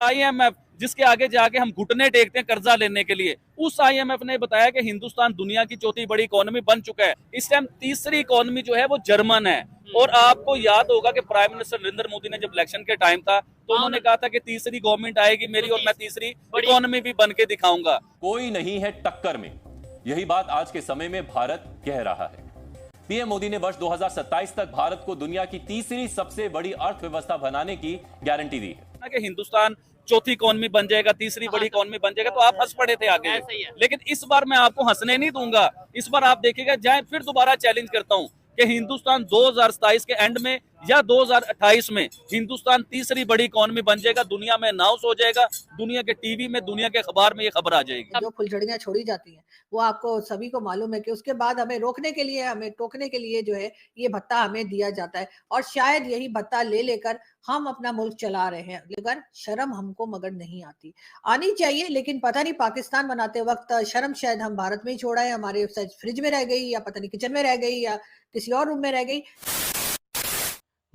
IMF जिसके आगे जाके हम घुटने टेकते हैं कर्जा लेने के लिए, उस आईएमएफ ने बताया कि हिंदुस्तान दुनिया की चौथी बड़ी इकोनॉमी बन चुका है। इस टाइम तीसरी इकोनॉमी जो है वो जर्मन है। और आपको याद होगा कि प्राइम मिनिस्टर नरेंद्र मोदी ने जब इलेक्शन के टाइम था तो उन्होंने कहा था कि तीसरी गवर्नमेंट आएगी मेरी और मैं तीसरी इकोनॉमी भी बन के दिखाऊंगा। कोई नहीं है टक्कर में, यही बात आज के समय में भारत कह रहा है। पीएम मोदी ने वर्ष 2027 तक भारत को दुनिया की तीसरी सबसे बड़ी अर्थव्यवस्था बनाने की गारंटी दी है कि हिंदुस्तान चौथी इकोनॉमी बन जाएगा, तीसरी बड़ी इकोनॉमी बन जाएगा, तो आप हंस पड़े थे आगे। लेकिन इस बार मैं आपको हंसने नहीं दूंगा। इस बार आप देखिएगा, जाए फिर दोबारा चैलेंज करता हूं कि हिंदुस्तान 2027 के एंड में या 2028 में हिंदुस्तान तीसरी बड़ी इकोनॉमी बन जाएगा, दुनिया में अनाउंस हो जाएगा, दुनिया के टीवी में, दुनिया के अखबार में ये खबर आ जाएगी। जो फुलझड़ियां छोड़ी जाती हैं वो आपको सभी को मालूम है कि उसके बाद हमें रोकने के लिए, हमें टोकने के लिए जो है ये भत्ता हमें दिया जाता है और शायद यही भत्ता ले लेकर हम अपना मुल्क चला रहे हैं। लेकिन शर्म हमको मगर नहीं आनी चाहिए। लेकिन पता नहीं पाकिस्तान बनाते वक्त शर्म शायद हम भारत में ही छोड़ा है, हमारे फ्रिज में रह गई या पता नहीं किचन में रह गई या किसी और रूम में रह गई।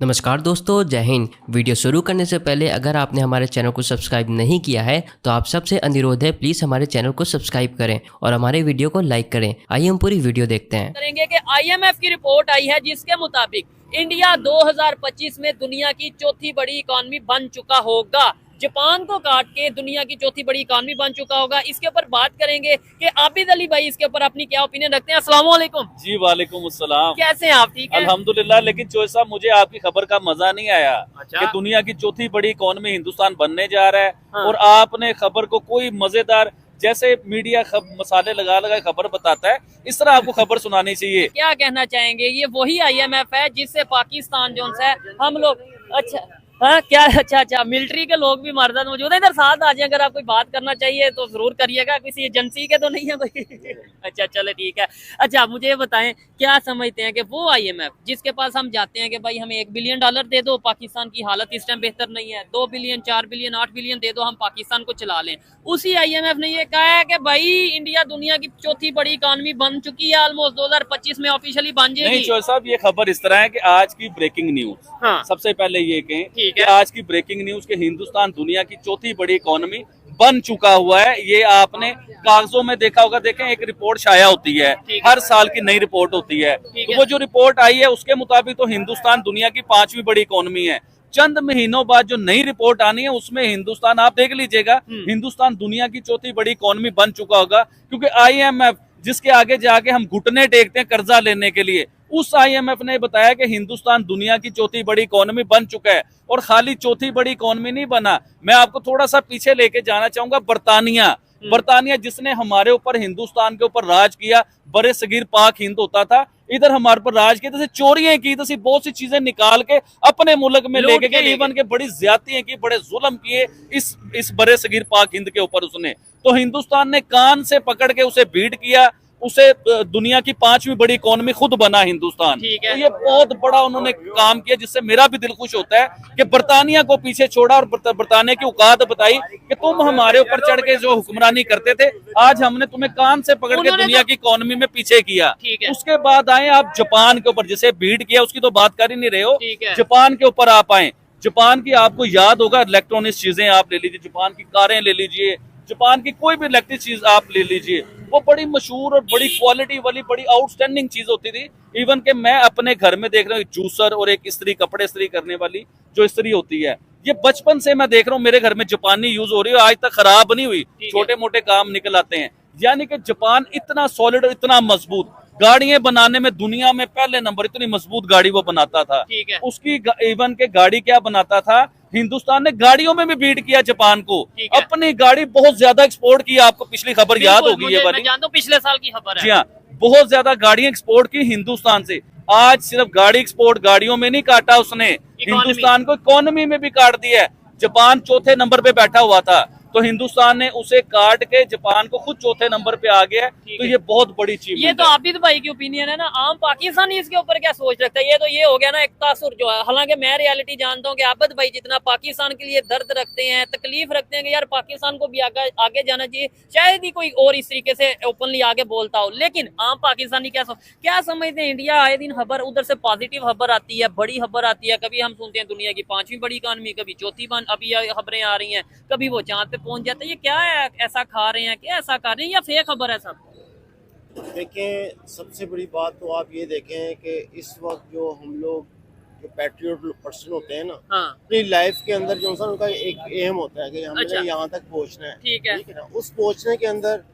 नमस्कार दोस्तों, जय हिंद। वीडियो शुरू करने से पहले अगर आपने हमारे चैनल को सब्सक्राइब नहीं किया है तो आप सबसे अनुरोध है, प्लीज़ हमारे चैनल को सब्सक्राइब करें और हमारे वीडियो को लाइक करें। आइए हम पूरी वीडियो देखते हैं। करेंगे कि आईएमएफ की रिपोर्ट आई है जिसके मुताबिक इंडिया 2025 में दुनिया की चौथी बड़ी इकोनॉमी बन चुका होगा। जापान को काट के दुनिया की चौथी बड़ी इकोनॉमी बन चुका होगा। इसके ऊपर बात करेंगे कि आबिद अली भाई इसके ऊपर अपनी क्या ओपिनियन रखते हैं। अस्सलाम वालेकुम। जी वालेकुम अस्सलाम। कैसे हैं आप? ठीक है अल्हम्दुलिल्लाह। लेकिन चोई साहब, मुझे आपकी खबर का मजा नहीं आया। अच्छा? कि दुनिया की चौथी बड़ी इकोनॉमी हिंदुस्तान बनने जा रहा है। हाँ। और आपने खबर को कोई मजेदार, जैसे मीडिया मसाले लगा लगा खबर बताता है, इस तरह आपको खबर सुनानी चाहिए। क्या कहना चाहेंगे? ये वही आईएमएफ है जिससे पाकिस्तान जो है हम लोग, अच्छा हाँ क्या, अच्छा मिलिट्री के लोग भी मर्द मौजूद है इधर, साथ आ जाए। अगर आप कोई बात करना चाहिए तो जरूर करिएगा। किसी एजेंसी के तो नहीं है कोई? अच्छा चले ठीक है। अच्छा मुझे ये बताएं, क्या समझते हैं कि वो आईएमएफ जिसके पास हम जाते हैं कि भाई हमें $1 बिलियन दे दो, पाकिस्तान की हालत इस टाइम बेहतर नहीं है, 2 बिलियन 4 बिलियन 8 बिलियन दे दो, हम पाकिस्तान को चला लें, उसी आईएमएफ ने ये कहा है कि भाई इंडिया दुनिया की चौथी बड़ी इकोनॉमी बन चुकी है, ऑलमोस्ट 2025 में ऑफिशियली बन जाएगी। नहीं चोई साहब, ये खबर इस तरह है कि आज की ब्रेकिंग न्यूज, हाँ। सबसे पहले ये कहें ठीक कि है। आज की ब्रेकिंग न्यूज के हिंदुस्तान दुनिया की चौथी बड़ी इकोनॉमी बन चुका हुआ है। ये आपने कागजों में देखा होगा। देखें, एक रिपोर्ट शाया होती है, हर साल की नई रिपोर्ट होती है। तो वो जो रिपोर्ट आई है उसके मुताबिक तो हिंदुस्तान दुनिया की 5वीं बड़ी इकोनॉमी है। चंद महीनों बाद जो नई रिपोर्ट आनी है उसमें हिंदुस्तान, आप देख लीजिएगा, हिंदुस्तान दुनिया की चौथी बड़ी इकोनॉमी बन चुका होगा। क्योंकि आईएमएफ जिसके आगे जाके हम घुटने टेकते हैं कर्जा लेने के लिए, उस आईएमएफ ने बताया कि हिंदुस्तान दुनिया की चौथी बड़ी इकोनॉमी बन चुका है। और खाली चौथी बड़ी इकोनॉमी नहीं बना, मैं आपको थोड़ा सा पीछे लेके जाना चाहूंगा। बरतानिया जिसने हमारे ऊपर, हिंदुस्तान के ऊपर राज किया, बड़े सगीर पाक हिंद होता था, इधर हमारे पर राज किया, जैसे चोरियां की, जैसे बहुत सी चीजें निकाल के अपने मुल्क में लेके गए, इवन के बड़ी ज्यादतियां की, बड़े जुल्म किए इस बड़े सगीर पाक हिंद के ऊपर उसने। तो हिंदुस्तान ने कान से पकड़ के उसे बीट किया, उसे दुनिया की 5वीं बड़ी इकोनॉमी खुद बना हिंदुस्तान। तो ये बहुत बड़ा उन्होंने काम किया, जिससे मेरा भी दिल खुश होता है कि बरतानिया को पीछे छोड़ा और बरतानिया की औकात बताई कि तुम हमारे ऊपर चढ़ के जो हुक्मरानी करते थे, आज हमने तुम्हें कान से पकड़ के दुनिया की इकोनॉमी में पीछे किया। उसके बाद आए आप जापान के ऊपर, जिसे बीट किया उसकी तो बात कर ही नहीं रहे हो, जापान के ऊपर आप आए। जापान की आपको याद होगा, इलेक्ट्रॉनिक चीजें आप ले लीजिए, जापान की कारें ले लीजिए, जापान की कोई भी इलेक्ट्रिक चीज आप ले लीजिए, वो बड़ी मशहूर और बड़ी क्वालिटी वाली, बड़ी आउटस्टैंडिंग चीज होती थी। इवन के मैं अपने घर में देख रहा हूँ जूसर और एक इस्त्री, कपड़े इस्त्री करने वाली जो इस्त्री होती है, ये बचपन से मैं देख रहा हूँ मेरे घर में जापानी यूज हो रही है, आज तक खराब नहीं हुई, छोटे मोटे काम निकल आते हैं। यानी कि जापान इतना सॉलिड और इतना मजबूत, गाड़ियां बनाने में दुनिया में पहले नंबर, इतनी मजबूत गाड़ी वो बनाता था। उसकी इवन के गाड़ी क्या बनाता था, हिंदुस्तान ने गाड़ियों में भी बीट किया जापान को, अपनी गाड़ी बहुत ज्यादा एक्सपोर्ट की। आपको पिछली खबर याद होगी ये वाली, पिछले साल की खबर है। जी हाँ, बहुत ज्यादा गाड़ियां एक्सपोर्ट की हिंदुस्तान से। आज सिर्फ गाड़ी एक्सपोर्ट, गाड़ियों में नहीं काटा उसने, हिंदुस्तान को इकोनॉमी में भी काट दिया है। जापान चौथे नंबर पे बैठा हुआ था, तो हिंदुस्तान ने उसे काट के जापान को खुद चौथे नंबर पे आ गया है। तो ये बहुत बड़ी चीज ये तो आबिद भाई की ओपिनियन है ना, आम पाकिस्तानी इसके ऊपर क्या सोच रखता है? ये हो गया ना एक तासुर जो है। हालांकि मैं रियलिटी जानता हूँ कि आबिद भाई जितना पाकिस्तान के लिए दर्द रखते हैं, तकलीफ रखते हैं कि यार पाकिस्तान को भी आगे जाना चाहिए, शायद ही कोई और इस तरीके से ओपनली आगे बोलता हो। लेकिन आम पाकिस्तानी क्या समझते हैं? इंडिया आए दिन खबर उधर से पॉजिटिव खबर आती है, बड़ी खबर आती है। कभी हम सुनते हैं दुनिया की 5वीं बड़ी इकॉनमी, कभी चौथी अभी खबरें आ रही हैं, कभी वो चांद पे पहुंच जाते हैं। ये क्या है, ऐसा खा रहे हैं, क्या ऐसा खा रहे हैं या फेक खबर है सब? देखें, सबसे बड़ी बात तो आप ये देखें कि इस वक्त जो हम लोग जो पैट्रियट पर्सन होते हैं ना, हाँ, अपनी लाइफ के अंदर जो है उनका एक एम होता है कि हमने अच्छा। यहाँ तक पहुँचना है। ठीक है। ना, उस पहुँचने के अंदर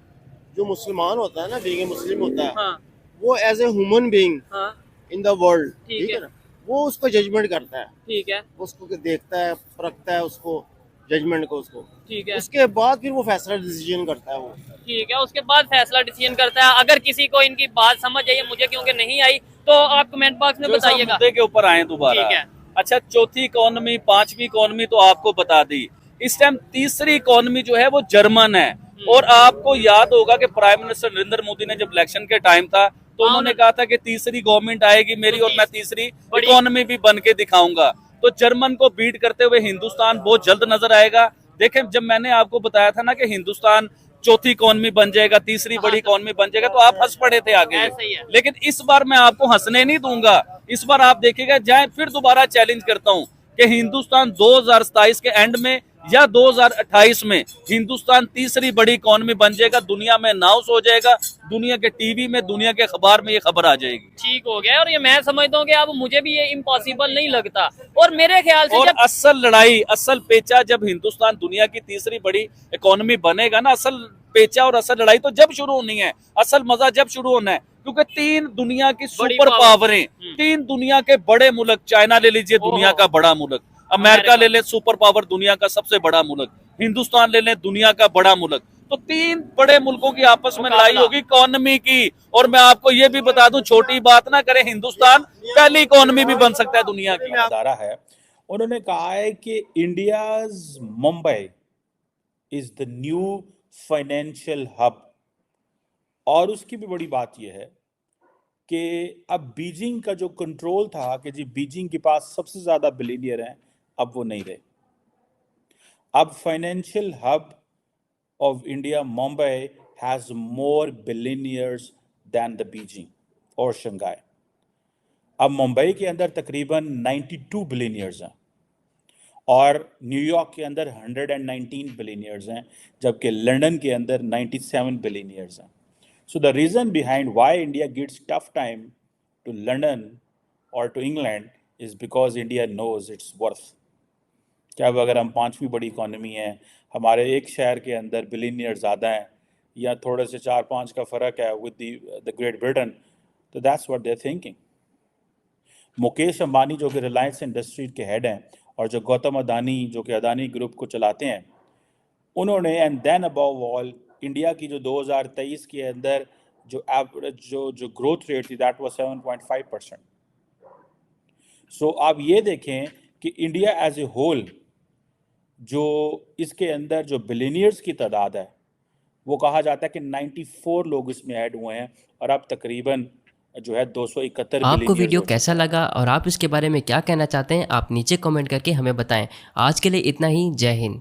जो मुसलमान होता है ना, बीइंग मुस्लिम होता है, हाँ, वो एज ए ह्यूमन बीइंग हाँ, इन द वर्ल्ड, ठीक ठीक है। है ना, वो उसको जजमेंट करता है, ठीक है, उसको देखता है, परखता है उसको, जजमेंट को उसको, ठीक है, उसके बाद फिर वो फैसला डिसीजन करता है वो। ठीक है। उसके बाद फैसला डिसीजन करता है। अगर किसी को इनकी बात समझ आई, मुझे क्योंकि नहीं आई, तो आप कमेंट बॉक्स में बताइएगा। मुद्दे के ऊपर आए दोबारा। ठीक है। अच्छा, चौथी इकोनॉमी, 5वीं इकोनॉमी तो आपको बता दी। इस टाइम तीसरी इकोनॉमी जो है वो जर्मन है। और आपको याद होगा कि प्राइम मिनिस्टर नरेंद्र मोदी ने जब इलेक्शन के टाइम था तो उन्होंने कहा था कि तीसरी गवर्नमेंट आएगी मेरी और मैं तीसरी इकोनॉमी भी बन के दिखाऊंगा। तो जर्मन को बीट करते हुए हिंदुस्तान बहुत जल्द नजर आएगा। देखें, जब मैंने आपको बताया था ना कि हिंदुस्तान चौथी इकोनॉमी बन जाएगा, तीसरी बड़ी इकोनॉमी बन जाएगा, तो आप हंस पड़े थे आगे। लेकिन इस बार मैं आपको हंसने नहीं दूंगा। इस बार आप देखिएगा, जाए फिर दोबारा चैलेंज करता हूं कि हिंदुस्तान 2027 के एंड में या 2028 में हिंदुस्तान तीसरी बड़ी इकोनॉमी बन जाएगा, दुनिया में अनाउंस हो जाएगा, दुनिया के टीवी में, दुनिया के अखबार में ये खबर आ जाएगी। ठीक हो गया। और ये मैं समझता हूँ कि अब मुझे भी ये इम्पॉसिबल नहीं लगता। और मेरे ख्याल से और असल लड़ाई, असल पेचा जब हिंदुस्तान दुनिया की तीसरी बड़ी इकोनॉमी बनेगा ना, असल पेचा और असल लड़ाई तो जब शुरू होनी है, असल मजा जब शुरू होना है। क्योंकि 3 दुनिया की सुपर पावरें, 3 दुनिया के बड़े मुल्क, चाइना ले लीजिए दुनिया का बड़ा मुल्क, अमेरिका ले ले सुपर पावर दुनिया का सबसे बड़ा मुल्क, हिंदुस्तान ले ले दुनिया का बड़ा मुल्क, तो 3 बड़े मुल्कों की आपस में लड़ाई होगी इकोनॉमी की। और मैं आपको ये भी बता दूं, छोटी बात ना करें, हिंदुस्तान पहली इकोनॉमी भी बन सकता है दुनिया की। अदारा है, उन्होंने कहा है कि India's Mumbai is the new financial hub. और उसकी भी बड़ी बात यह है कि अब बीजिंग का जो कंट्रोल था कि जी बीजिंग के पास सबसे ज्यादा बिलियनियर हैं, अब वो नहीं रहे। अब financial hub of India, Mumbai has more billionaires than the Beijing or Shanghai. अब मुंबई के अंदर तकरीबन 92 बिलियनियर्स हैं और न्यूयॉर्क के अंदर 119 बिलियनियर्स हैं, जबकि लंदन के अंदर 97 बिलियनियर्स हैं। So the reason behind why India gets tough time to London or to England is because India knows its worth. क्या अब अगर हम 5वीं बड़ी इकोनॉमी हैं, हमारे एक शहर के अंदर बिलियनियर ज़्यादा हैं या थोड़े से 4-5 का फ़र्क है विद द ग्रेट ब्रिटेन, तो that's what they are thinking. Mukesh Ambani जो कि रिलायंस इंडस्ट्रीज के हेड हैं और जो गौतम अदानी जो कि अदानी ग्रुप को चलाते हैं, उन्होंने and then above all India की जो 2023 के अंदर जो एवरेज जो ग्रोथ रेट थी दैट वाज 7.5%। सो आप ये देखें कि इंडिया एज ए होल जो इसके अंदर जो बिलियनियर्स की तादाद है, वो कहा जाता है कि 94 लोग इसमें ऐड हुए हैं और अब तकरीबन जो है 271। आपको वीडियो कैसा लगा और आप इसके बारे में क्या कहना चाहते हैं, आप नीचे कमेंट करके हमें बताएं। आज के लिए इतना ही। जय हिंद।